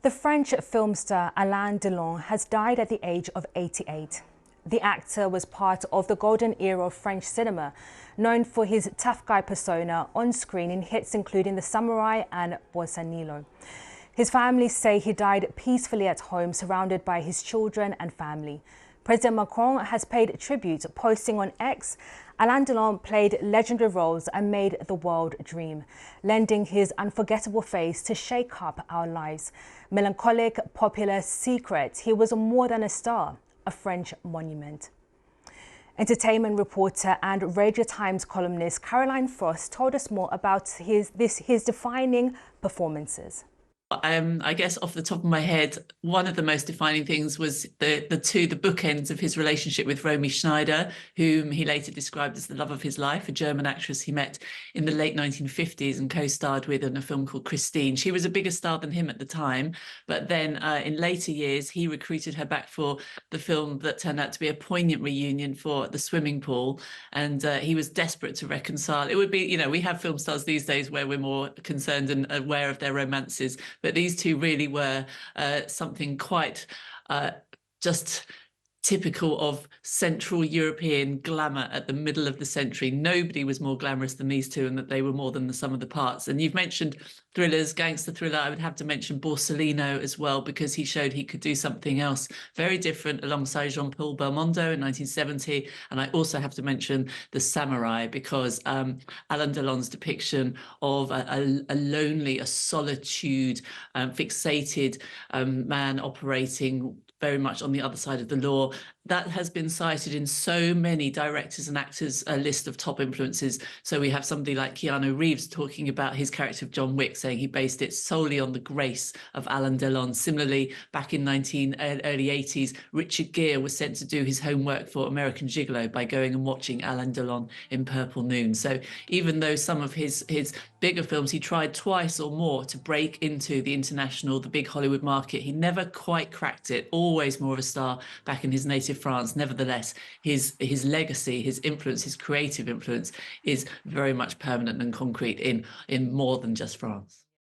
The French film star Alain Delon has died at the age of 88. The actor was part of the golden era of French cinema, known for his tough guy persona on screen in hits including The Samurai and Borsalino. His family say he died peacefully at home, surrounded by his children and family. President Macron has paid tribute, posting on X, Alain Delon played legendary roles and made the world dream, lending his unforgettable face to shake up our lives. Melancholic, popular, secret, he was more than a star, a French monument. Entertainment reporter and Radio Times columnist Caroline Frost told us more about his defining performances. I guess off the top of my head, one of the most defining things was the bookends of his relationship with Romy Schneider, whom he later described as the love of his life, a German actress he met in the late 1950s and co-starred with in a film called Christine. She was a bigger star than him at the time, but then in later years, he recruited her back for the film that turned out to be a poignant reunion for The Swimming Pool, and he was desperate to reconcile. It would be, we have film stars these days where we're more concerned and aware of their romances, but these two really were something quite just typical of Central European glamour at the middle of the century. Nobody was more glamorous than these two, and that they were more than the sum of the parts. And you've mentioned thrillers, gangster thriller. I would have to mention Borsalino as well, because he showed he could do something else very different alongside Jean-Paul Belmondo in 1970. And I also have to mention The Samurai, because Alain Delon's depiction of a lonely, a solitude, fixated man operating very much on the other side of the law, that has been cited in so many directors and actors' list of top influences. So we have somebody like Keanu Reeves talking about his character of John Wick, saying he based it solely on the grace of Alain Delon. Similarly, back in early 80s, Richard Gere was sent to do his homework for American Gigolo by going and watching Alain Delon in Purple Noon. So even though some of his bigger films, he tried twice or more to break into the international, the big Hollywood market, he never quite cracked it, always more of a star back in his native France. Nevertheless, his legacy, his influence, his creative influence is very much permanent and concrete in more than just France.